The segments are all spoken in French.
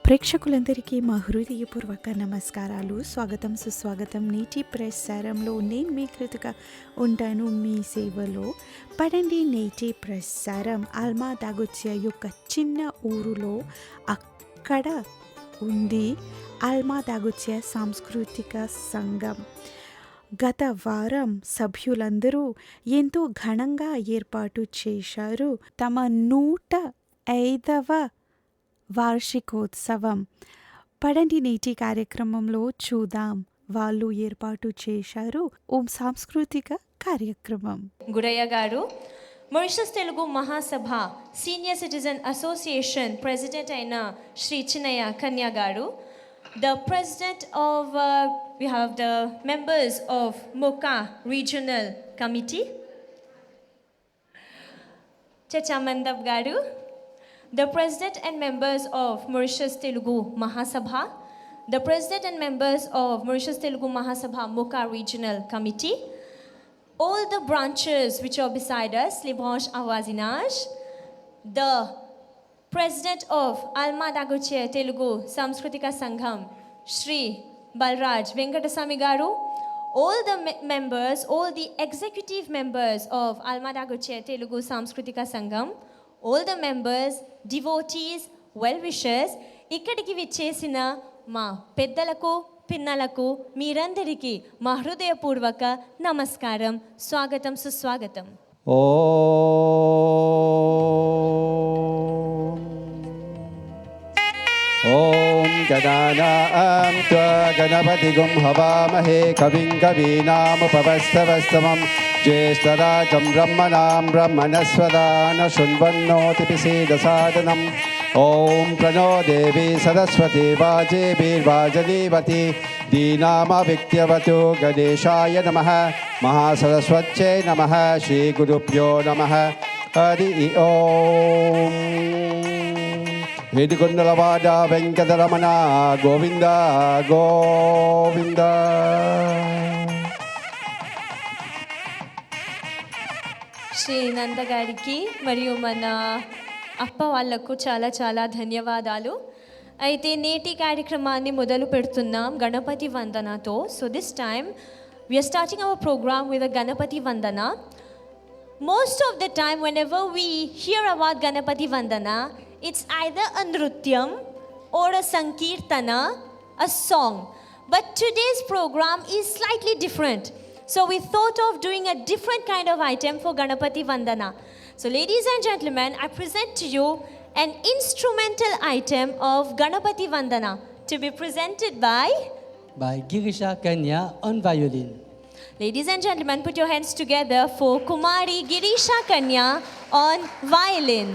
ప్రేక్షకులందరికీ మా హృదయపూర్వక నమస్కారాలు. స్వాగతం సుస్వాగతం. నేటి ప్రసారంలో నేను మీ కృతిక ఉంటాను మీ సేవలో. పడండి నేటి ప్రసారం అల్మా దాగుచ్య యొక్క చిన్న ఊరులో అక్కడ ఉంది అల్మా దాగుచ్య సాంస్కృతిక సంఘం. గత వారం సభ్యులందరూ ఎంతో ఘనంగా ఏర్పాటు చేశారు తమ 105వ వార్షికోత్సవం. పడండి నేటి కార్యక్రమంలో చూద్దాం వాళ్ళు ఏర్పాటు చేశారు సాంస్కృతిక కార్యక్రమం. గురయ్య గారు, మారిషస్ తెలుగు మహాసభ సీనియర్ సిటిజన్ అసోసియేషన్ ప్రెసిడెంట్ అయిన శ్రీ చిన్నయ్య కన్యా గారు, the president of we have the members of Moka regional committee, Chacha Mandap garu, the president and members of Mauritius Telugu Mahasabha, the president and members of Mauritius Telugu Mahasabha Moka regional committee, all the branches which are beside us, Libranche Awazinaj, the president of Alma Dagoche Telugu Samskrutika Sangham, Shri Balraj Venkatasamy garu, all the members, all the executive members of Alma Dagoche Telugu Samskrutika Sangham, all the members, devotees, well-wishers, ఇక్కడికి విచ్చేసిన మా పెద్దలకు పిన్నలకు మీరందరికీ మా హృదయపూర్వక నమస్కారం, స్వాగతం సుస్వాగతం. ఓం గణానాం త్వా గణపతిగుం హవామహే కవిం కవీనాముపవస్తవస్తమం జ్యేష్ఠరాజం బ్రహ్మణాం బ్రహ్మణస్వదాన శృణ్వన్నోతిపిసీదసాదనం. ఓం ప్రణో దేవి సరస్వతి వాజేభిర్వాజనీవతి దీనామవిక్త్యవతు గణేశాయ నమః. మహాసరస్వత్యై నమః. శ్రీగురుభ్యో నమః. హరి ఓం. ఏడుకొండలవాడ వెంకటరమణ గోవింద గోవింద. శ్రీ నంద గారికి మరియు మన అప్ప వాళ్లకు చాలా చాలా ధన్యవాదాలు. అయితే నేటి కార్యక్రమాన్ని మొదలు పెడుతున్నాం గణపతి వందనతో. So this time we're starting our program with a Ganapati vandana. Most of the time whenever we hear about Ganapati Vandana, it's either a nrutyam or a sankirtana, a song. But today's program is slightly different. So we thought of doing a different kind of item for Ganapati Vandana. So ladies and gentlemen, I present to you an instrumental item of Ganapati Vandana to be presented by Girisha Kanya on violin. Ladies and gentlemen, put your hands together for Kumari Girisha Kanya on violin.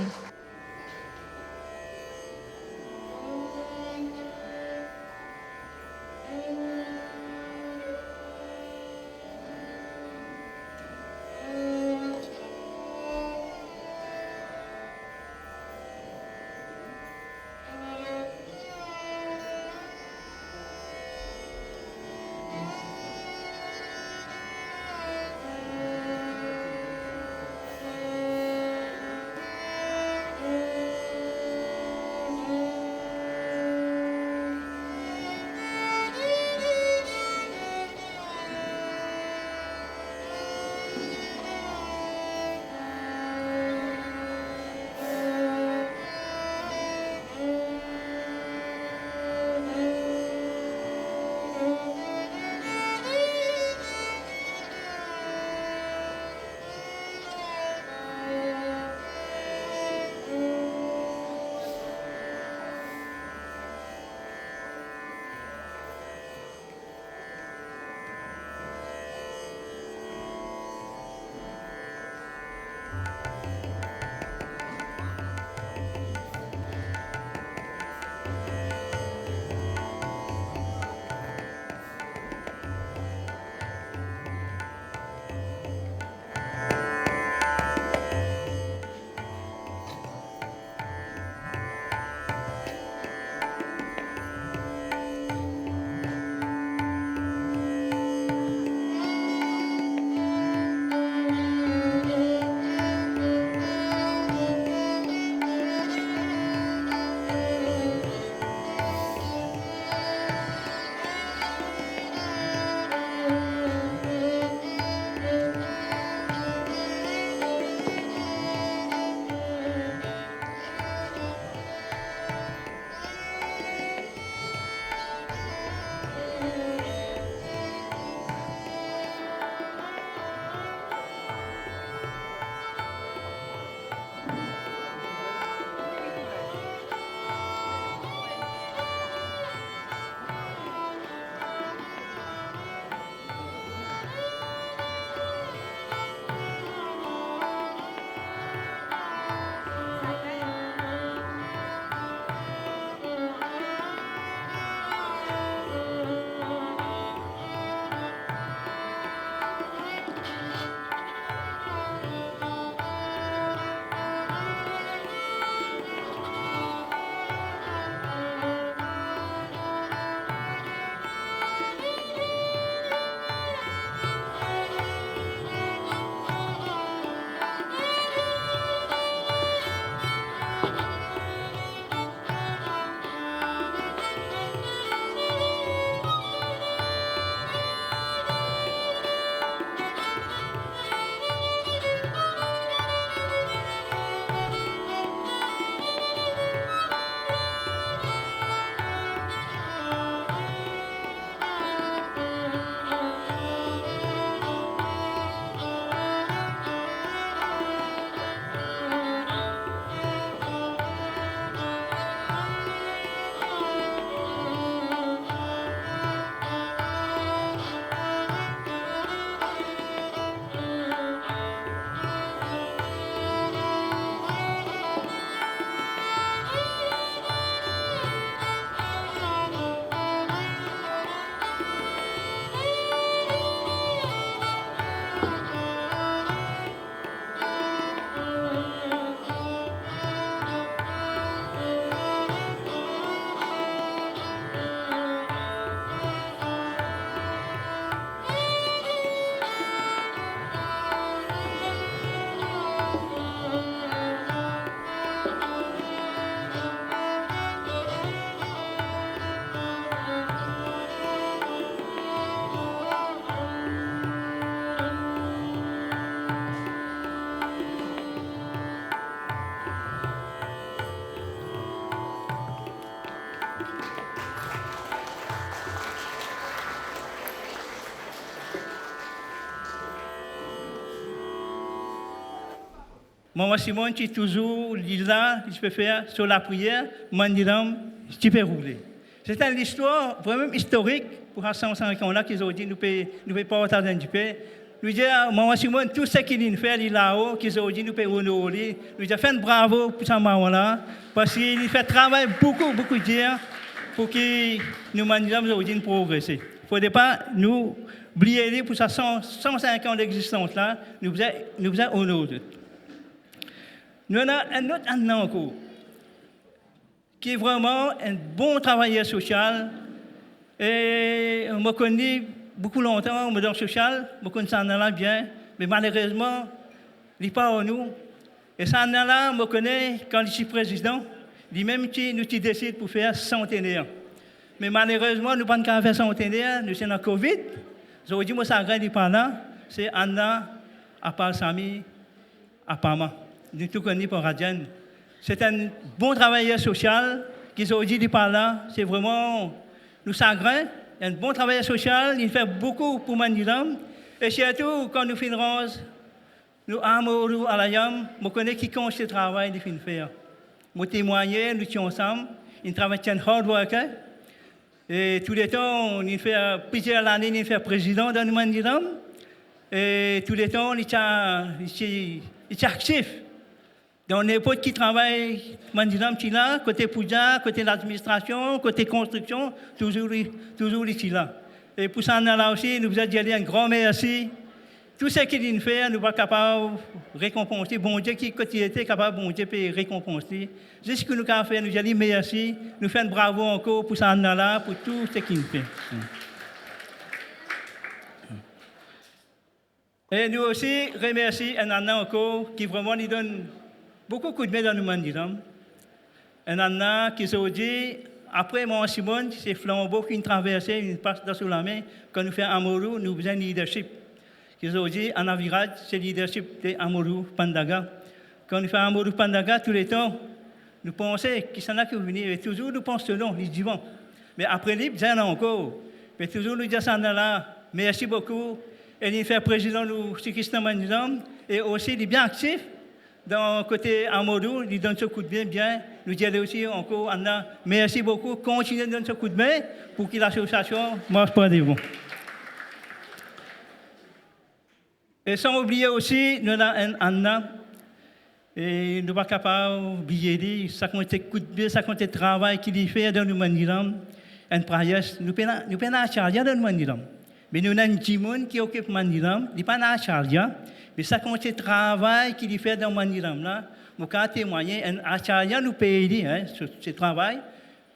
Maman Simone, qui est toujours là, je peux faire sur la prière, Mandiram, tu peux rouler. C'est une histoire vraiment historique pour les 150 ans là qu'ils ont dit, nous ne pouvons pas partager du paix. Nous disons, Maman Simone, tout ce qu'il fait, il est là-haut, qu'ils ont dit, nous pouvons honorer. Nous disons, faites bravo pour ce maman-là, parce qu'il fait travail beaucoup dur pour que nous Mandiram nous progresser. Il ne faudrait pas nous oublier pour ces 105 ans d'existence là, nous faisons honorer. Nous avons un autre Anna encore, qui est vraiment un bon travailleur social. Et on me connaît beaucoup longtemps, on me donne social, je connais ça là bien, mais malheureusement, il n'est pas en nous. Et ça là, je me connais quand je suis président, lui-même qui nous décide pour faire centenaire. Mais malheureusement, nous ne pouvons pas faire centenaire, nous sommes dans la Covid. Je dis, moi, ça ne pas là, c'est Anna, à part Sami, à Pama. Nous tout connaissons pour Radian. C'est un bon travailleur social qui ont dit par là. C'est vraiment nous chagrin. Un bon travailleur social, il fait beaucoup pour Mandiram. Et surtout, quand nous finirons, nous amoureux à la yam, je connais qui compte ce travail qu'il fait. Je témoigne, nous sommes ensemble. Il travaille un hard worker. Et tous les temps, il fait plusieurs années, il fait président dans le Mandiram. Et tous les temps, il est actif. Dans n'importe qui travaille, Mandiram, qui là, côté Pouja, côté l'administration, côté construction, toujours ici là. Et pour ça, là aussi, nous vous dire un grand merci. Tout ce qu'il fait, nous sommes capables de récompenser. Bon Dieu, qui était capable, bon Dieu peut récompenser. C'est ce que nous avons fait, nous disons merci. Nous faisons bravo encore pour ça là, pour tout ce qu'il fait. Et nous aussi remercions un an encore qui vraiment nous donne beaucoup de coups de main dans le Mandiram. Un an qui se dit, après mon Simone, c'est flambeau qui traversait, il passe dans la main. Quand nous faisons Amourou, nous faisons leadership. Qui se dit, en avirage, c'est leadership de Amourou Pandaga. Quand nous faisons Amourou Pandaga, tous les temps, nous pensons qu'il s'en a qui venir. Et toujours, nous pensons non, nous disons. Mais après, il y en a encore. Mais toujours, nous disons ça là. Merci beaucoup. Et il fait président du Christian Mandiram. Et aussi, il est bien actif. Dans le côté Amadou, il donne ce coup de main bien. Nous disons aussi encore, Anna, merci beaucoup. Continuez de donner ce coup de main pour que l'association marche pas devant. Et sans oublier aussi, nous avons Anna. Et nous ne sommes pas capables d'oublier ça compte coup de main, ça compte le travail qu'il fait dans le Mandiram. Un prière, nous prenons à charger dans le Mandiram. Mais nous avons un Jimon qui occupe le Mandiram, il n'est pas à charger. Mais ça compte le travail qu'il fait dans le Mandiram là. Nous avons témoigné, un acharya nous paye ce travail,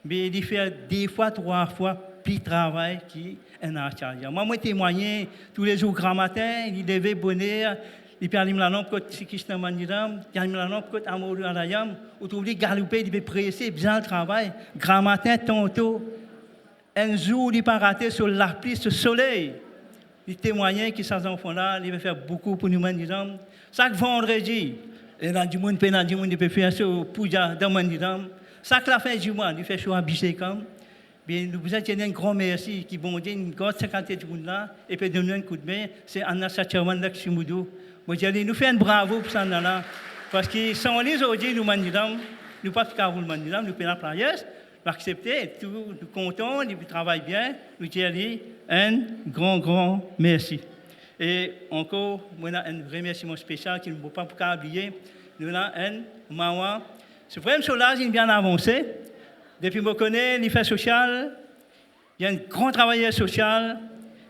mais il fait 2 fois, 3 fois plus de travail qu'un acharya. Moi, je témoigne tous les jours grand matin, il devait bonheur, il peut aller la lampe côté Krishna Mandiram, il aller la lampe côté Amourou Alayam, ou tu oublies galouper, il devait presser bien le travail. Grand matin, tantôt, un jour, il pas raté sur la pluie, sur le soleil. Il témoignait que ces enfants-là, ils veulent faire beaucoup pour nous Mandiram. Chaque vendredi, il y a du monde qui peut faire ça pour dans Mandiram. Chaque la fin du mois, il fait chaud à Bichekam. Bien, nous vous avons un grand merci qui bon Dieu, une grande cinquantaine de monde là, et puis donner un coup de main, c'est Anna Sachawan Lakshimoudou. Moi, je dis, nous faisons un bravo pour ça là, parce que sans les aujourd'hui, nous Mandiram, nous pas qu'à vous le Mandiram, nous payons la prière. Accepter, nous comptons, nous travaillons bien, nous disons un grand merci. Et encore, moi, un remerciement spécial qui ne faut pas oublier. Nous avons un maman. Ce problème solage est bien avancé. Depuis que je connais l'effet social, il y a un grand travailleur social.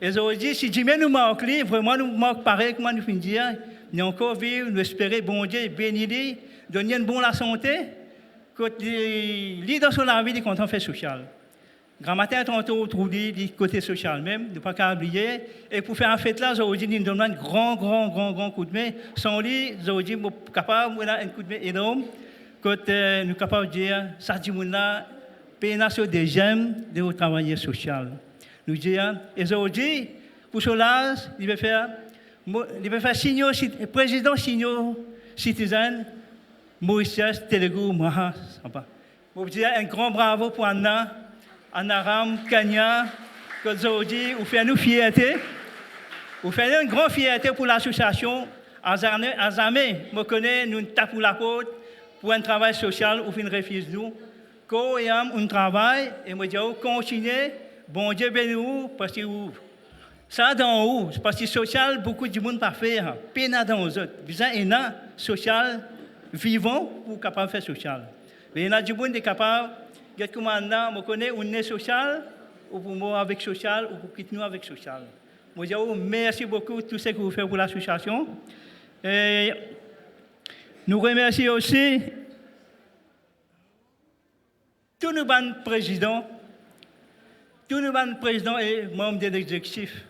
Et aujourd'hui, si Dieu nous marque, vraiment nous marque pareil, comment nous finissons dire, nous encore vivre, nous espérer, bon Dieu, bénir, donner une bonne santé. Quand il dans son vie, il est en fait social. Grand matin, tantôt, on du côté social même, ne pas qu'à oublier. Et pour faire un fête là, aujourd'hui, il nous donne un grand coup de main. Sans lui, aujourd'hui, nous sommes capables de un coup de main énorme. Quand nous sommes capables de dire, ça dit, là, pénal sur des gemmes de travailler social. Nous disons, et aujourd'hui, pour cela, il va faire président signaux citoyen. Mauritius Telugu Mahasabha. Je veux dire un grand bravo pour Anna Ram, Kanya, que aujourd'hui, vous faites nous fierté. Vous faites une grande fierté pour l'association À jamais, je connais, nous tapons la porte pour un travail social ou une refuse nous. Quand il y a un travail, et moi je dis, continuez, bon Dieu béni vous, parce que ça dans où, parce que social, beaucoup de monde pas faire, peine dans les autres. Besoin d'un social vivant pour capable faire social. Mais il y a du monde qui est capable, comme maintenant, je connais, on est social, ou pour moi avec social, ou pour quitter nous avec social. Moi je dis, merci beaucoup tout ce que vous faites pour l'association. Et nous remercions aussi tous nos présidents et membres de l'exécutif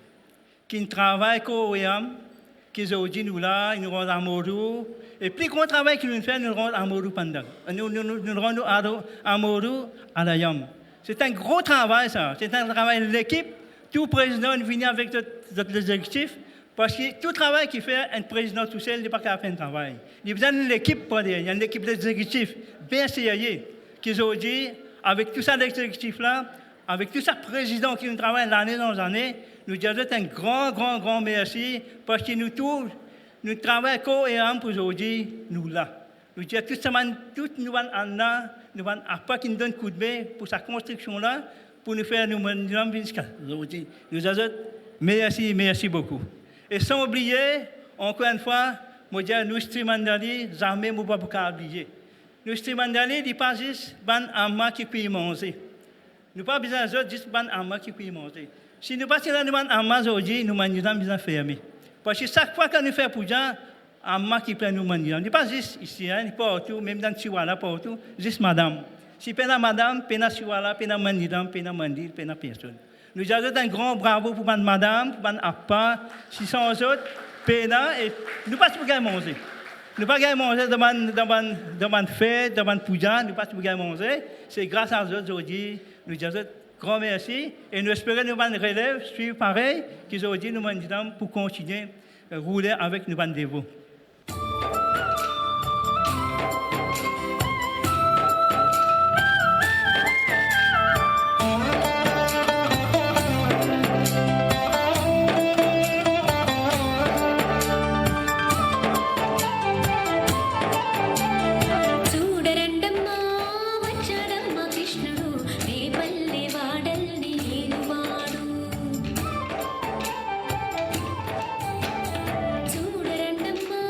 qui travaillent coréen, qui aujourd'hui nous là, nous rendent amoureux. Et plus qu'on travaille que nous faisons, nous rendons amoureux pendant. Nous rendons amoureux à la yam. C'est un gros travail ça. C'est un travail de l'équipe. Tout président vient avec l'exécutif. Parce que tout travail qu'il fait, un président tout seul, il n'est pas capable de faire un travail. Il y a besoin d'une équipe pour dire. Il y a une équipe d'exécutif bien sérieux qui aujourd'hui, avec tout ça l'exécutif-là, avec tout ça président qui nous travaille l'année dans l'année, nous disons un grand merci parce que nous travaillons cohéremment pour aujourd'hui, nous là. Nous disons tout nous allons pas qui nous donne coup de main pour sa construction-là, pour nous faire nous jusqu'à aujourd'hui. Nous disons merci beaucoup. Et sans oublier, encore une fois, moi je dis, nous Strimandali, jamais nous ne pouvons pas oublier. Nous Strimandali, il n'est pas juste ban amma qui peut manger. Nous pas besoin de juste ban amma qui peut manger. Si nous passons dans ban amma aujourd'hui, nous mangeons besoin fermer. Parce que chaque fois que nous faisons pour gens, amma qui peut nous manger. Il n'est pas juste ici, il n'est pas partout, même dans le Chihuahua, partout, juste madame. Si pena madame, pena Chihuahua, pena manidam, pena mandil, pena personne. Nous avons un grand bravo pour madame, pour appa, si sont aux autres, pena, et nous pas pour manger. Nous pas manger devant fête, devant puja, nous pas pour manger. C'est grâce à eux aujourd'hui, nous avons un grand merci, et nous espérons que nous allons relève, suivre pareil, qu'aujourd'hui nous allons pour continuer à rouler avec nous dévots. చూడరండమ్మా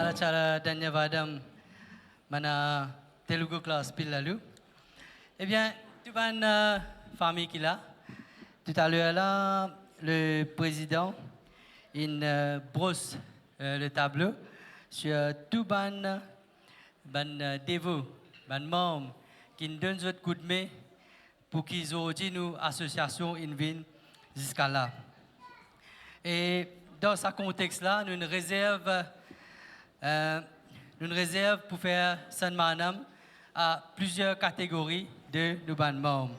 Cara-cara Danyavadam mana Telugu class pillalu. Eh bien, tout ban famille qui là. Tout à l'heure là, le président il brosse le tableau sur tout ban dévots, ban membres qui nous donnent notre coup de main pour qu'ils aient une association Invin jusqu'à là. Et dans ce contexte-là, nous une réserve pour faire Sanmanam à plusieurs catégories de nos membres.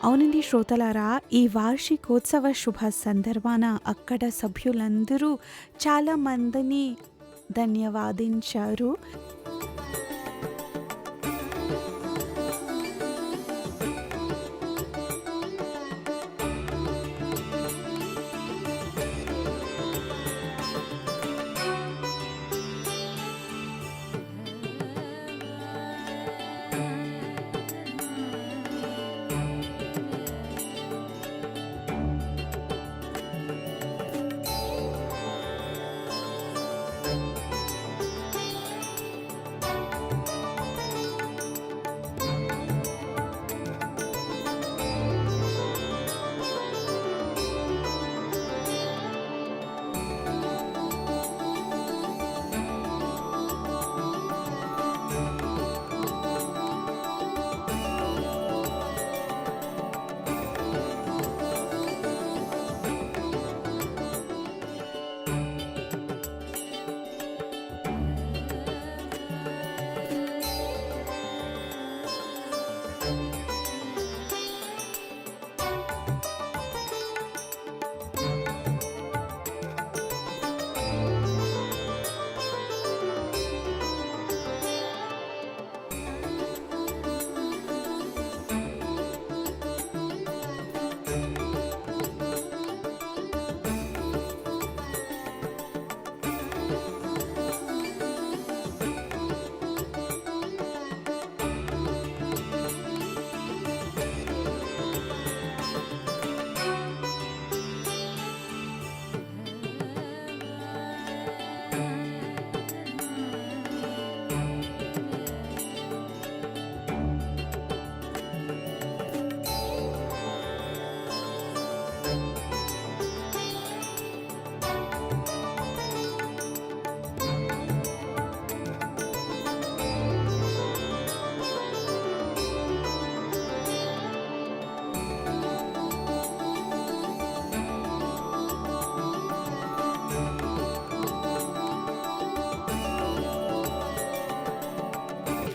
అవునండి శ్రోతలారా, ఈ వార్షికోత్సవ శుభ సందర్భాన అక్కడ సభ్యులందరూ చాలా మందిని ధన్యవాదించారు.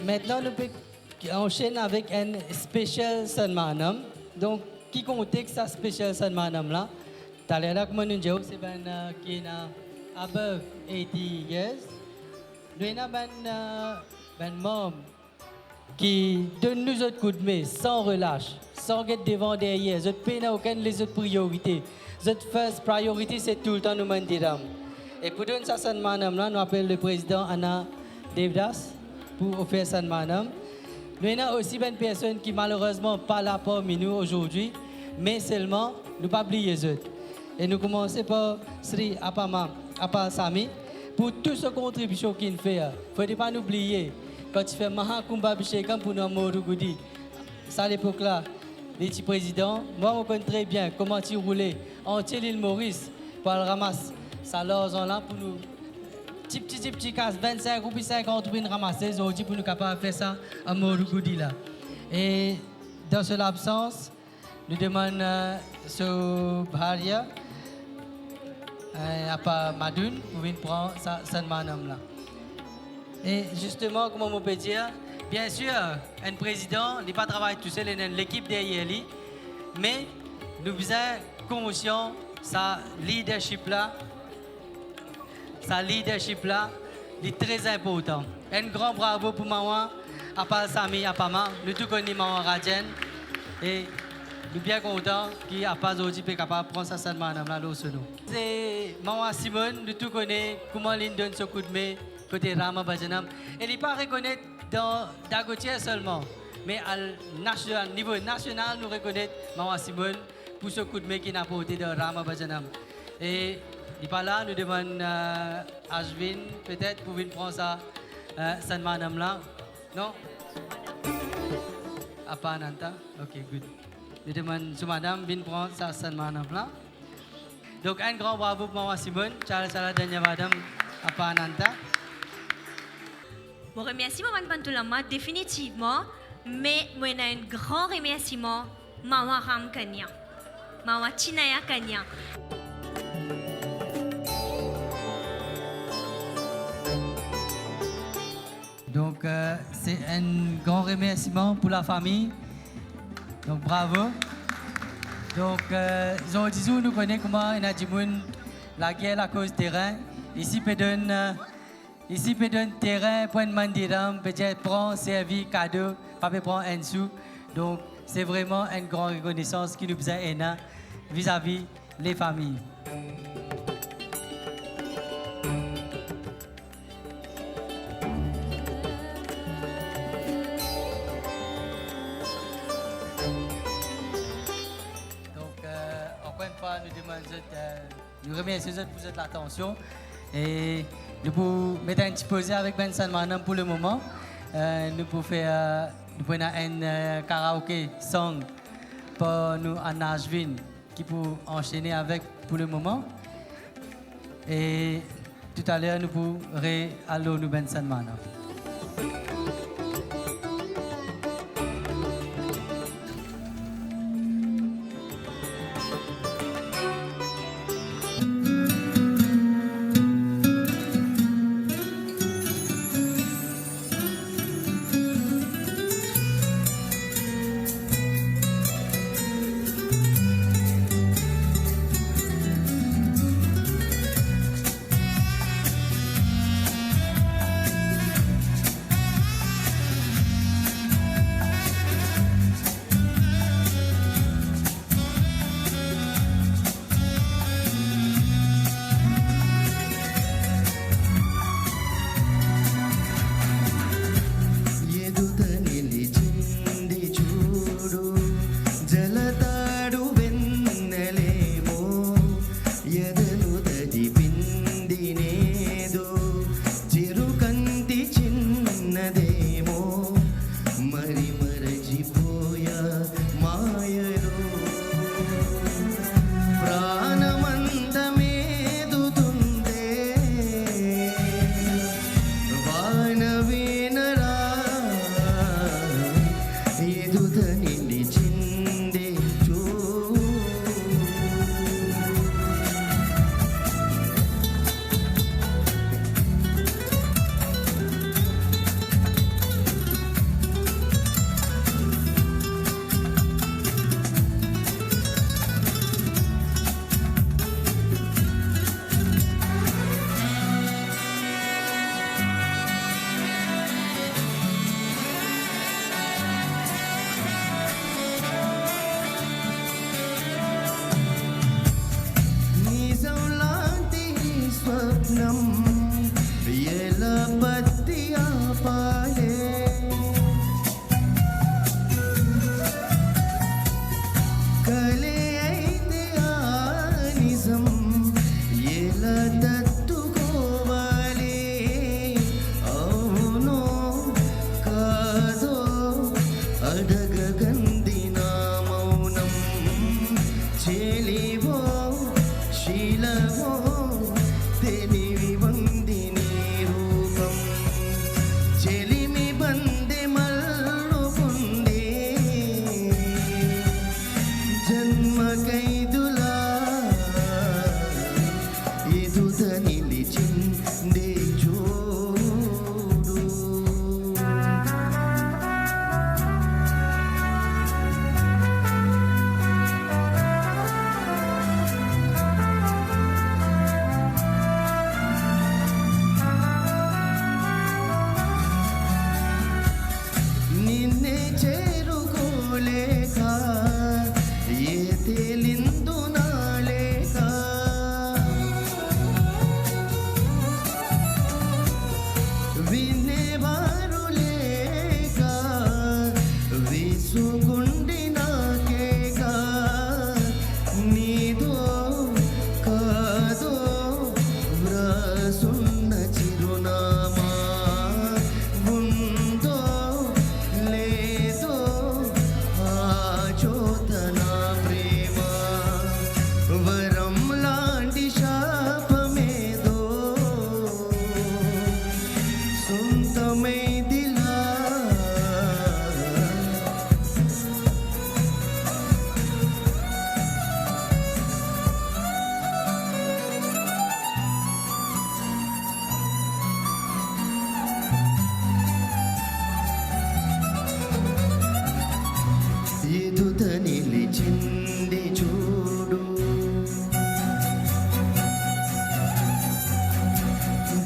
Maintenant, nous enchaînons avec un spécial Sanmanam. Donc, qui contexte ça spécial Sanmanam là? T'as l'air là, comme nous disons, c'est qui est above 80 years. Nous avons membre qui donne nous autres coups de main sans relâche, sans être devant derrière. Notre pays n'a aucune les autres priorités. Notre first priority, c'est tout le temps nous mentir. Et pour donner ça Sanmanam là, nous appelons le président Anna Devdas pour offrir Sanmanam. Nous avons aussi une personne qui malheureusement pas là parmi nous aujourd'hui, mais seulement nous pas oublier eux. Et nous commençons par Sri Apa Sami pour toute sa contribution qu'il fait. Il ne faut pas nous oublier quand tu fais Mahakumbha Bhishekam pour nous Morugudi. Ça à l'époque là, les petits présidents, moi je connais très bien comment tu roulais en l'île Maurice pour le ramasser. Ça l'argent là pour nous. Petit casse 25 ou 50 pour nous ramasser aujourd'hui pour nous capables de faire ça à Morugudi là. Et dans cette absence, nous demandons ce Bharia à Madoun pour venir prendre sa manam là. Et justement, comme on peut dire, bien sûr, un président, il n'est pas travailler tout seul, il a l'équipe derrière lui, mais nous faisons conscience sa leadership là est très important. Un grand bravo pour Maman, Apa Sami, Apama, nous tous connaissons Maman Rajen et nous sommes bien contents qu'il n'y a pas aujourd'hui capable de prendre sa salle madame là au nous. C'est Maman Simone, nous tous connaissons comment il donne ce coup de main côté Rama Bhajanam. Elle n'est pas reconnue dans Dagotier seulement, mais à niveau national, nous reconnaissons Maman Simone pour ce coup de main qu'il a porté dans Rama Bhajanam. Et Il pas là, nous demandons Ashvin, peut-être, pour venir prendre ça, Sanmanam là. Non? Apa Ananta? Ok, good. Nous demandons sur madame, venir prendre ça, Sanmanam là. Donc, un grand bravo pour Maman Simone. Ciao, salah, dernière madame, Apa Ananta. Mon remerciement, Mme Pantulama, définitivement, mais moi, j'ai un grand remerciement, Maman Ram Kanya, Maman Chinaya Kanya. Donc, c'est un grand remerciement pour la famille. Donc, bravo. Donc, aujourd'hui, nous connaissons comment il y a du monde, la guerre à cause du terrain. Ici, peut donner terrain pour demander d'âme, peut-être prendre, servir, cadeau, pas prendre un sou. Donc, c'est vraiment une grande reconnaissance qui nous a vis-à-vis les familles. Encore une fois, nous remercions pour votre attention et nous pouvons mettre un petit pause avec Ben Sanmanam pour le moment. Nous pouvons faire un karaoké song pour nous en Ashvin qui peut enchaîner avec pour le moment. Et tout à l'heure, nous pouvons aller nous Ben Sanmanam.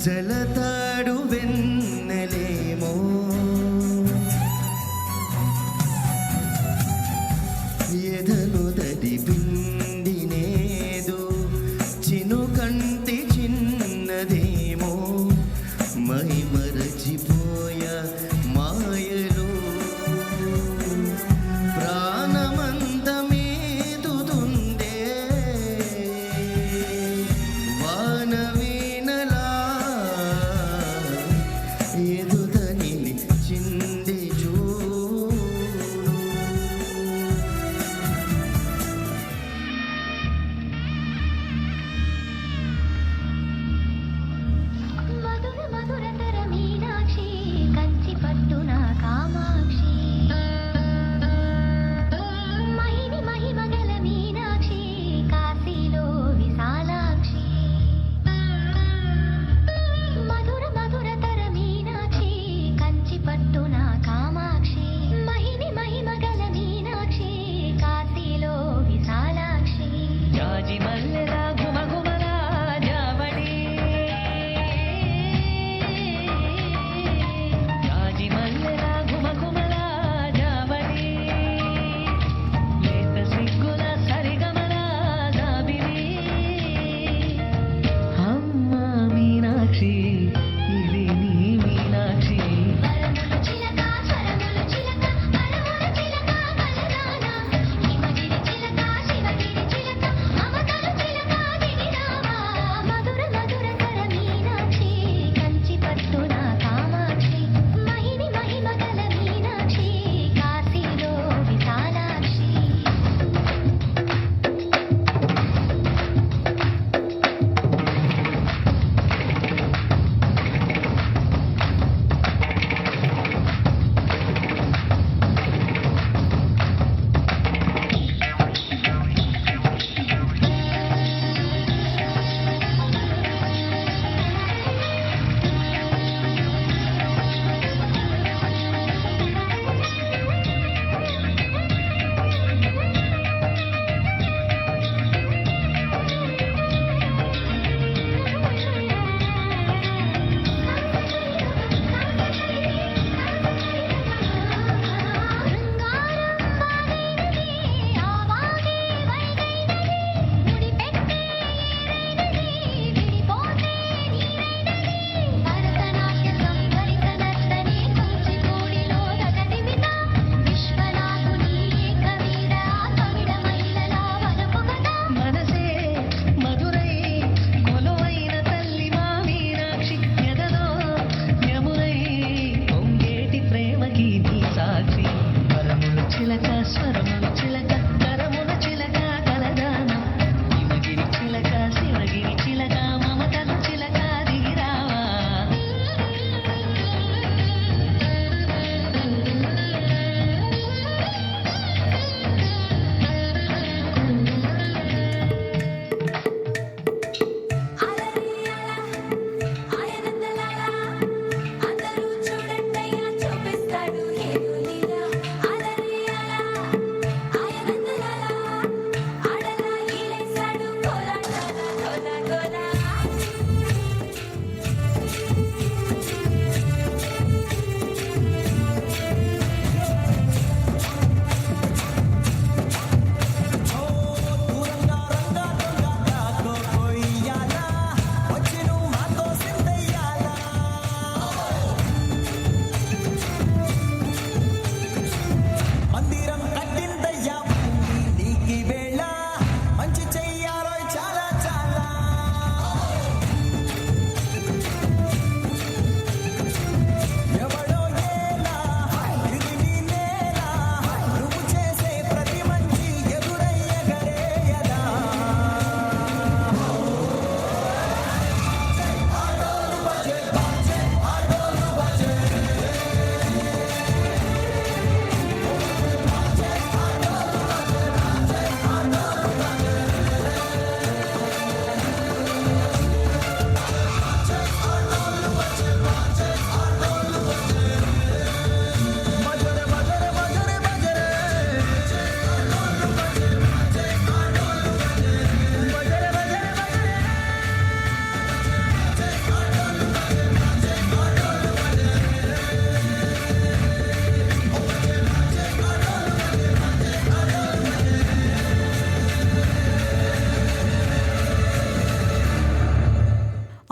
జలతాడు వెన్నెలేమో ఎదను దడి పిండినేదో చినుకంటి చిన్నదేమో మై మరచిపోయ మాయలో ప్రాణమంతమేదుతుందే వానవీనలా ఎదుద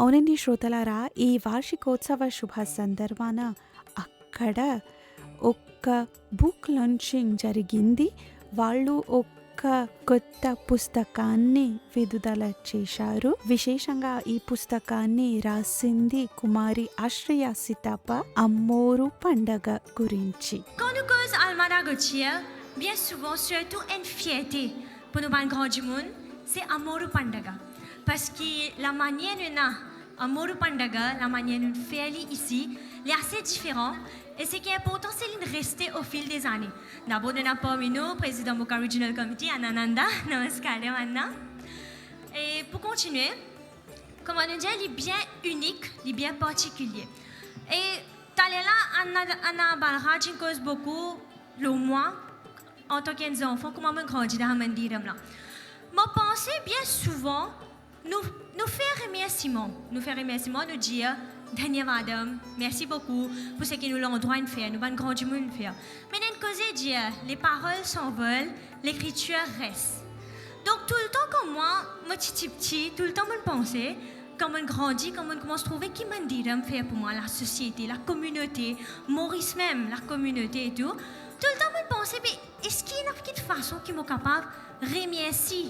అవునండి శ్రోతలారా, ఈ వార్షికోత్సవ శుభ సందర్భాన అక్కడ ఒక బుక్ లాంచింగ్ జరిగింది. వాళ్ళు ఒక కొత్త పుస్తకాన్ని విడుదల చేశారు. విశేషంగా ఈ పుస్తకాన్ని రాసింది కుమారి ఆశ్రయ సితాప అమ్మోరు పండగ గురించి. Quand nous causons Almada Gauthier, bien souvent, surtout une fierté pour nous, ban grand du monde, c'est Amoru Pandaga. Parce que la manière dont nous Amoru Pandaga, la manière dont nous faisons ici, est assez différente. Et ce qui est important, c'est de rester au fil des années. D'abord, nous avons parmi nous le président Moka Regional Committee, Anananda, Namaskar, Anna. Et pour continuer, comme on dit, il est bien unique, il est bien particulier. Et Talela, Anna Balra, tu causes beaucoup, le moi, en tant qu'enfant, comment on grandit dans le dire là. Moi, pensez bien souvent, nous faire remerciement, nous dire, Daniel Adam, merci beaucoup pour ce que nous l'avons droit de faire, nous avons grand du monde faire. Mais d'un côté, dire, les paroles s'envolent, l'écriture reste. Donc tout le temps comme moi petit, tout le temps je pensais, quand on grandit, quand on commence à trouver qui m'a dit de faire pour moi, la société, la communauté, Maurice même, la communauté et tout le temps je pensais, mais est-ce qu'il y a une petite façon qui m'est capable de remercier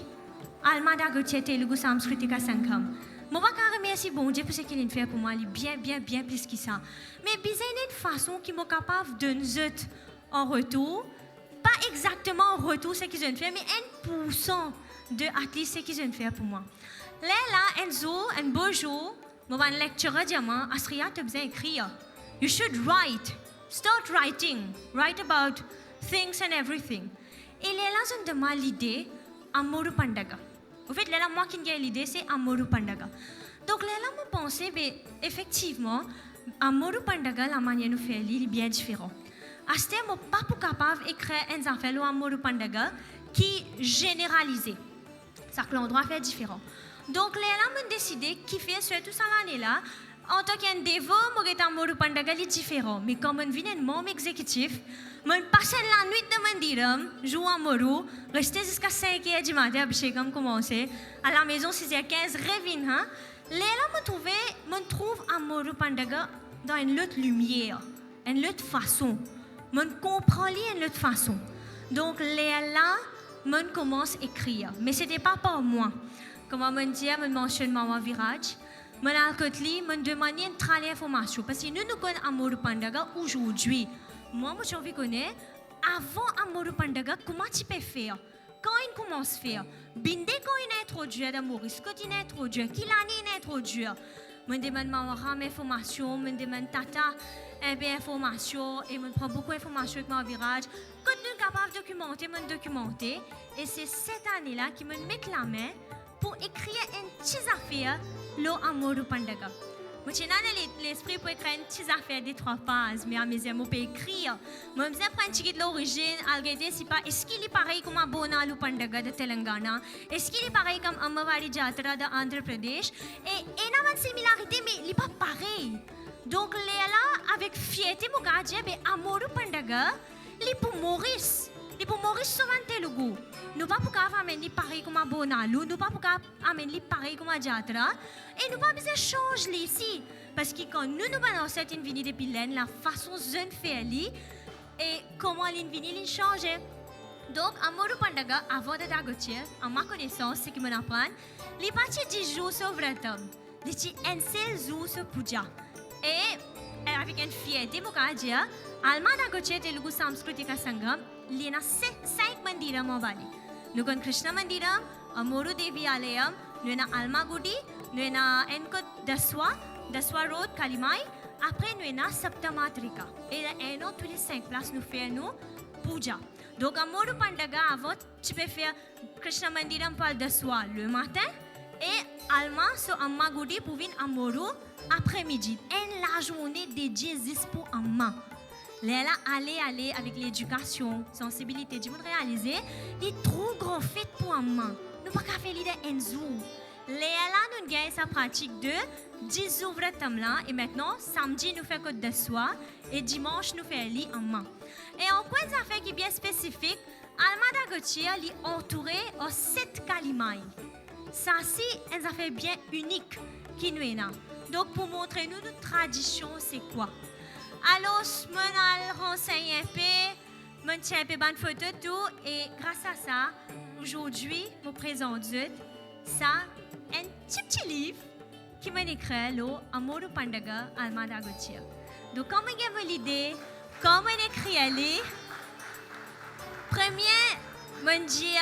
Almada Gauthier Telugu Samskritika Sangham. Je ne vais pas remercier bon Dieu pour ce qu'il a fait pour moi, il est bien plus que ça. Mais il y a une façon qui m'est capable de nous aider en retour, pas exactement en retour ce qu'ils ont fait, mais 1% de athlètes ce qu'ils ont fait pour moi. Là, un beau jour, je vais lecturer diamant, Astria te besoin écrire. You should start writing, write about things and everything. Et là, je me demande l'idée, Amoru Pandaga. En fait, là, moi qui ai l'idée, c'est Amoru Pandaga. Donc là, je pensais, effectivement, Amoru Pandaga, la manière de faire, il est bien différent. À ce temps, je ne suis pas capable d'écrire un affaire Amoru Pandaga qui est généralisé. Ça que l'endroit fait différent. Donc là, je décidé qui fait surtout ça l'année-là. En tant qu'un dévot, je suis Amoru Pandaga est différent. Mais comme je viens de membre exécutif, je passe la nuit de Mandiram, joue à Moru, rester jusqu'à 5h du matin, Abhishekam commencer. À la maison, 6h15, revine. Là, je trouve Amoru Pandaga dans une autre lumière, une autre façon. Je comprends une autre façon. Donc là, je commence à écrire. Mais ce n'était pas pour moi. Comme on me dit, je mentionne mon virage. Je me demande une très information. Parce que nous connaissons Amoru Pandaga aujourd'hui. Moi, j'ai envie de connaître, avant Amoru Pandaga, comment tu peux faire? Quand il commence à faire? Binde quand il est introduit à Maurice, quand il est introduit, qui l'année il est introduit? Je me demande ma information, je me demande tata information, et je prends beaucoup d'informations avec mon virage. Quand nous sommes capables de documenter, et c'est cette année-là qui me met la main pour écrire une petite affaire, le Amoru Pandaga. Je suis dans l'esprit pour écrire une petite affaire de 3 pages, mais à mes yeux, je peux écrire. Je vais prendre un petit de l'origine, est-ce qu'il est pareil comme Bonalu Pandaga de Telangana? Est-ce qu'il est pareil comme Amavadi Jatra de Andhra Pradesh? Et il y a une similarité, mais il n'est pas pareil. Donc là, avec fierté, je vais dire, Amoru Pandaga, il est pour Maurice. Il est pour Maurice Sovan Telugu. Nous pas pour amener pareil comme Bonalu, nous pas pour amener pareil comme Jatra, et nous pas besoin de changer ici, parce que quand nous balançons cette invini de Pilène, la façon dont faire et comment l'invini il change. Donc Amoru Pandaga avant de Dagotier, à ma connaissance, ce qui me apprend, les parties 10 jours sur Vratam, les un seul jour sur Puja, et avec une fierté, je vais dire, Alma Dagotier Telugu Samskritika Sangham, il y a 5 mandiram en Bali. Nous avons Krishna Mandiram, Amoru Devi Alayam, nous avons Alma Gudi, nous avons Enkot Daswa Road, Kalimai. Après, nous avons Saptamatrika. Et là, tous les 5 places, nous faisons puja. Donc, Amoru Pandaga, avant, tu peux faire Krishna Mandiram par Daswa le matin et Alma sur Amma Gudi pour venir Amoru après-midi. Et la journée dédiée juste pour Amma. Là, aller avec l'éducation, sensibilité, tu veux réaliser, il est trop grand fait pour un man. Nous pas qu'à faire l'idée un jour. Là, nous gagnons sa pratique de 10 jours là et maintenant, samedi, nous faisons côte de soie et dimanche, nous faisons lit en main. Et en quoi ça fait qui est bien spécifique, Almada Gauthier est entouré de 7 kalimai. Ça, c'est une affaire bien unique. qui nous est là. Donc, pour montrer nous notre tradition, c'est quoi? Alors, je me renseigne un peu, je tiens un peu de photos tout, et grâce à ça, aujourd'hui, je me présente ça, un petit livre qui m'a écrit là, Amoru Pandaga Almada Gotia. Donc, comme vous avez l'idée, comment écrit elle, premier, je dis,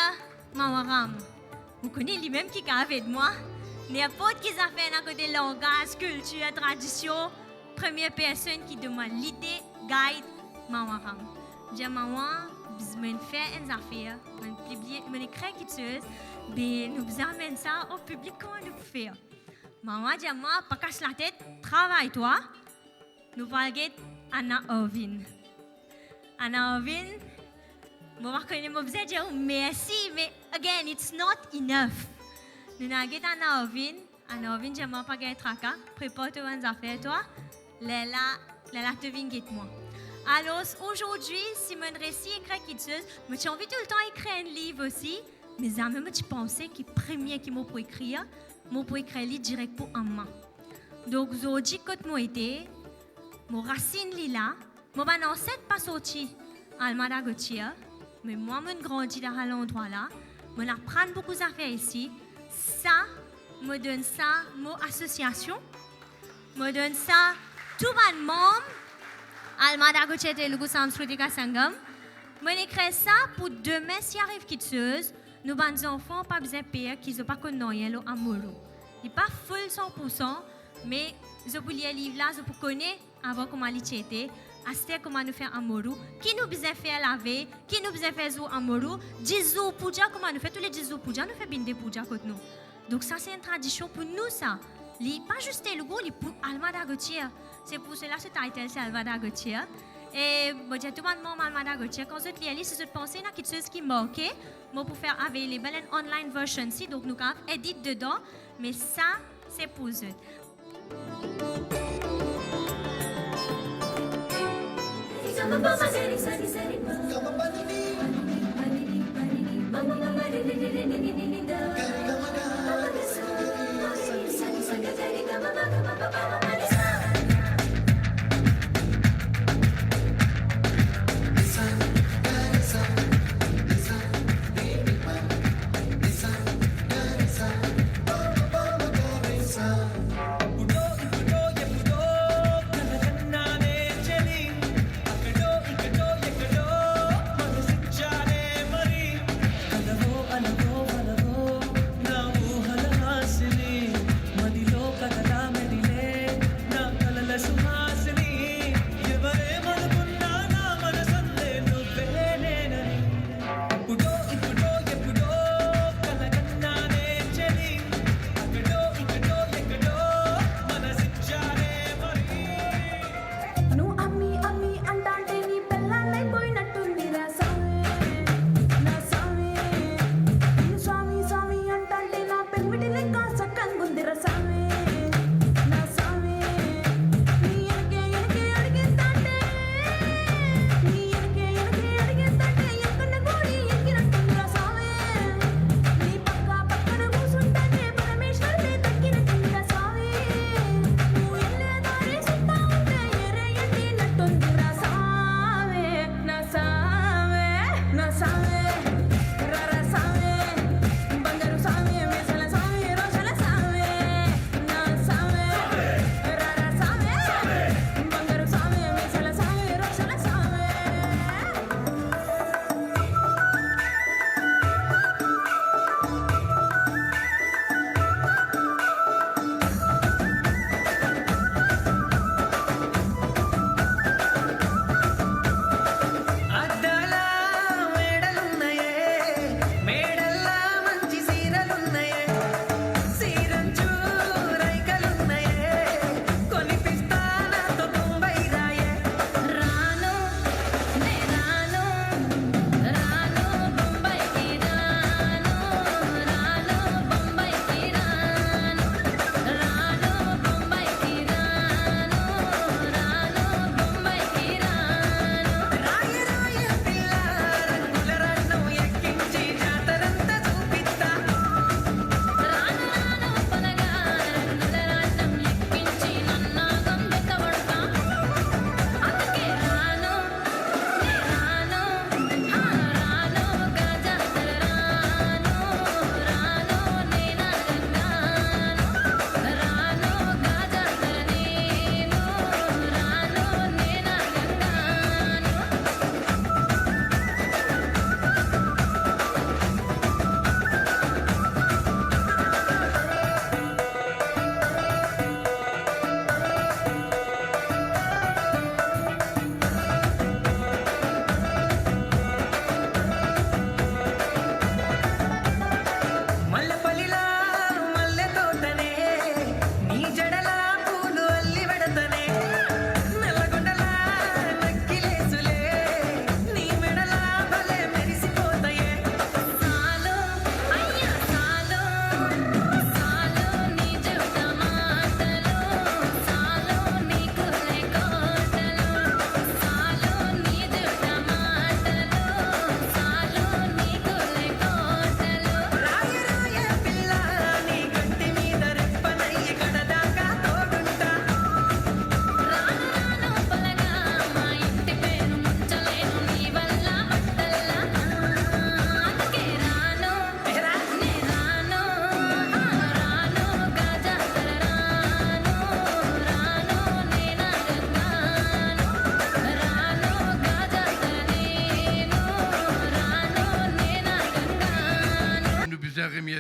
Mawaram, vous connaissez lui-même qui a avec moi. N'importe qui a fait à côté langage, culture, tradition, première personne qui demande l'idée, guide, Mawaram. Je dis, Mawa, je fais une affaire, je écris quelque chose, mais nous amène ça au public, comment nous pouvons faire. Mawa dit, moi, pas casse la tête, travaille-toi. Nous allons get Anna Irvin. Anna Irvin, je vais dire merci, mais again, it's not enough. Nous allons get Anna Irvin. Anna Irvin, je ne vais pas gagner tracas. Prépare-toi une affaire, toi. Léla, te viens get moi. Alors, aujourd'hui, si je réussis à écrire quelque chose, j'ai envie tout le temps d'écrire un livre aussi, mais j'ai même pensé que le premier qui m'a pour écrire, direct pour un main. Donc, aujourd'hui, quand moi été, mon racine lila, mon ancêtre pas sorti à Almada Gotia, mais moi, je grandis dans l'endroit là, je apprends beaucoup d'affaires ici. Ça, me donne ça, mon association, me donne ça, tout le monde, Almada Gotia Telugu Samskritika Sangam, je écris ça pour demain, s'il arrive quelque chose, nos enfants pas besoin de payer qu'ils n'ont pas connu le amour. Il n'est pas full 100%, mais je peux lire le livre là, je peux connaître avant comment il était, acheter comment nous faire amour, qui nous besoin faire laver, qui nous besoin faire zou amour, 10 jours puja comment nous fait tous les 10 jours puja, nous fait binde puja contre nous. Donc ça c'est une tradition pour nous ça. Pas juste Telugu, il pour Almada Gotia. C'est pour cela ce title c'est Almada Gotia. Et moi j'ai tout le monde Almada Gotia. Quand je lis, si je pense à quelque chose qui manque, moi pour faire available une online version si donc nous avons edit dedans, mais ça c'est pour eux. కలవో అనవో వలవో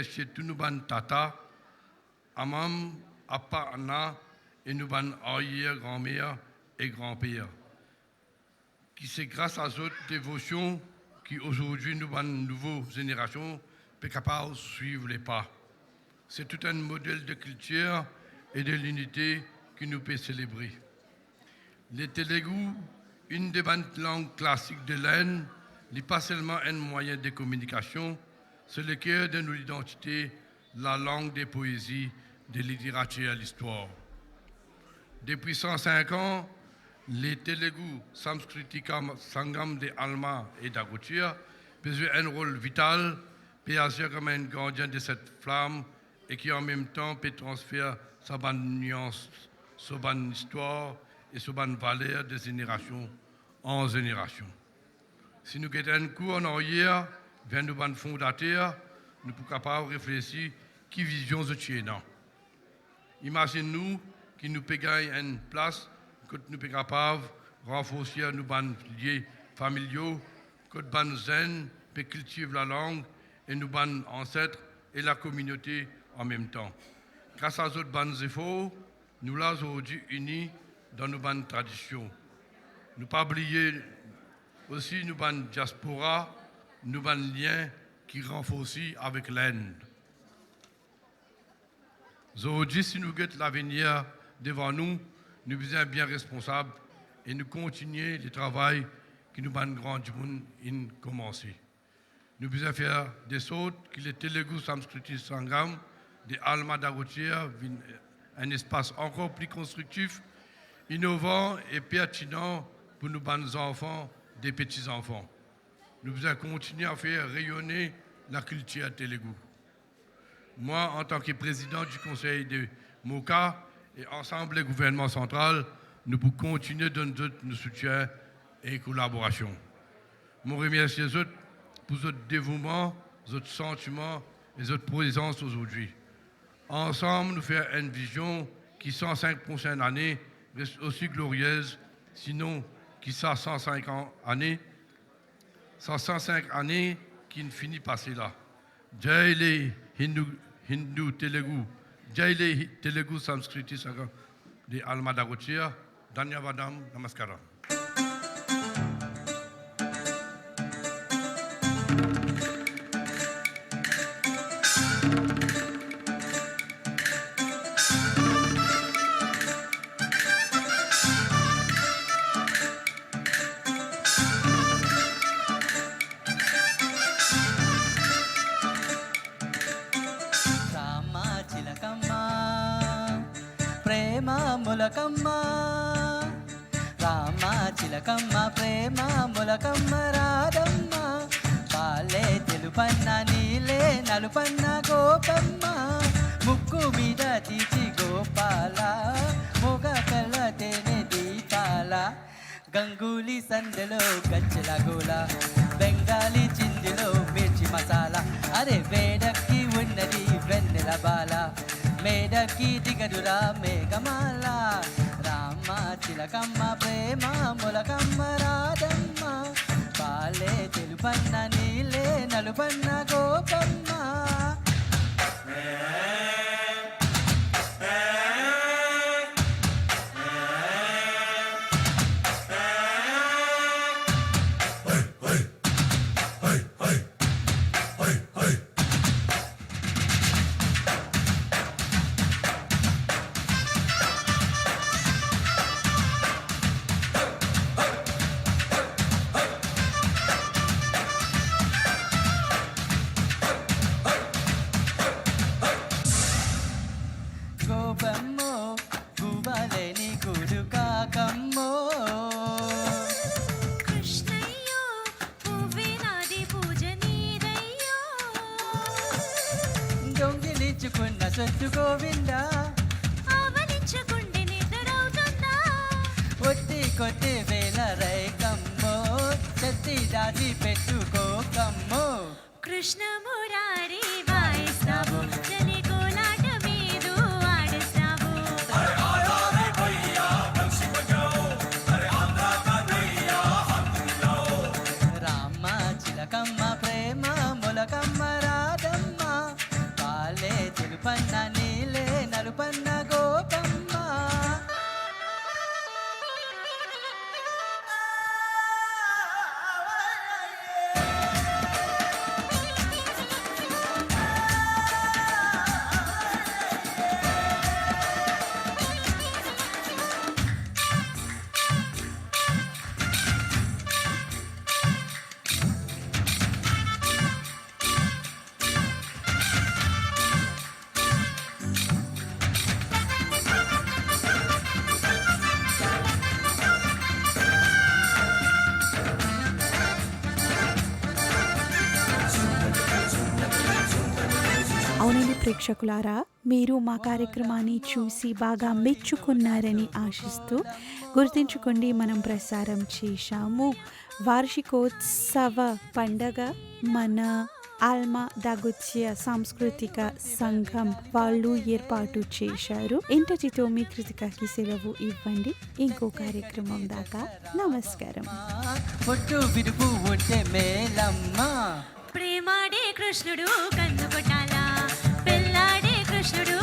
remercier tous nos ban tata, amam, appa, anna, et nos ban arrière, grand-mère et grand-père. Qui c'est grâce à cette dévotion qui aujourd'hui nous ban nouvelles générations peut capable de suivre les pas. C'est tout un modèle de culture et de l'unité qui nous peut célébrer. Les Télégu, une des langues classiques de l'Inde, n'est pas seulement un moyen de communication, c'est le cœur de notre identité, la langue des poésies, de la littérature et l'histoire. Depuis 105 ans, les Télégu Samskritika Sangam de Alma et d'Agotia jouent un rôle vital, peut agir comme un gardien de cette flamme et qui en même temps peut transférer sa bonne nuance, sa bonne histoire et sa bonne valeur de génération en génération. Si nous avons un coup en arrière, vers nos bonnes fondateurs, nous sommes capables de réfléchir qui vision de Tchéna. Imaginez-nous que nous pouvons gagner une place, que nous sommes capables de renforcer nos bonnes liens familiaux, que nos bonnes jeunes peuvent cultiver la langue et nos bonnes ancêtres et la communauté en même temps. Grâce à ces bonnes efforts, nous sommes aujourd'hui unis dans nos bonnes traditions. Nous ne pas oublier aussi nos bonnes diaspora, nos bonnes liens qui renforcent avec l'Inde. Aujourd'hui, si nous guettons l'avenir devant nous, nous sommes bien responsables et nous continuons le travail que nous avons grand monde commencé. Nous devons faire des sortes que les Télégu Samskriti Sangam de Alma d'Agotia un espace encore plus constructif, innovant et pertinent pour nos bons enfants, des petits-enfants. Nous devons continuer à faire rayonner la culture Télégu. Moi, en tant que président du conseil de MOCA et ensemble le gouvernement central, nous pouvons continuer de donner nos soutiens et collaboration. Je remercie les autres pour votre dévouement, votre sentiment et votre présence aujourd'hui. Ensemble, nous faisons une vision qui, 105 prochaines années, reste aussi glorieuse, sinon qui, 105 années, 105 années qui ne finit pas là. Jai le Hindu Telugu, Jai le Telugu Samskriti Sangam de Alma d'Agotia, Dhanyavadam, Namaskaram. ములకమ్మ రామ చిలకమ్మ ప్రేమ ములకమ్మ రాధమ్మ పాలే తెలుపన్న నీలే నలుపన్న గోపమ్మ ముక్కు మీద తీచి గోపాల మొగ కళ్ళ తేనె దీపాల గంగూలీ సందెలో గజ్జల గోల బెంగాలీ చిందిలో మిర్చి మసాలా అరే వేడక్కి ఉన్నది వెన్నెల బాల మేడకి దిగడురా మేఘమాల రామ చిలకమ్మ ప్రేమ ములకమ్మ రాధమ్మ పాలే తెలుపన్న నీలే నలుపన్న గోపమ్మ సత్తు గోవిందా ఆవలించకుండి నిద్రవుతుందా ఒట్టి కొట్టి వేల రైకమ్మో చెత్తి దాచి పెట్టుకోకమ్మో కృష్ణ మురారి వాయిస్తావు చలి కోలాట మీదు ఆడిస్తావు రామ చిలకమ్మ ప్రేమ ములకమ్మ రాధమ్మ ప్రేక్షకులారా, మీరు మా కార్యక్రమాన్ని చూసి బాగా మెచ్చుకున్నారని ఆశిస్తూ, గుర్తుంచుకోండి, మనం ప్రసారం చేశాము వార్షికోత్సవ పండగ మన ఆల్మా దాగుత్య సాంస్కృతిక సంఘం వాళ్ళు ఏర్పాటు చేశారు. ఇంతటితో మీ కృతికకి సెలవు ఇవ్వండి. ఇంకో కార్యక్రమం దాకా నమస్కారం. పొట్టు విరుపు ఉంటే మేలమ్మా. ప్రేమాడే కృష్ణుడు కన్ను కొట్టాలా, పెళ్ళాడే కృష్ణుడు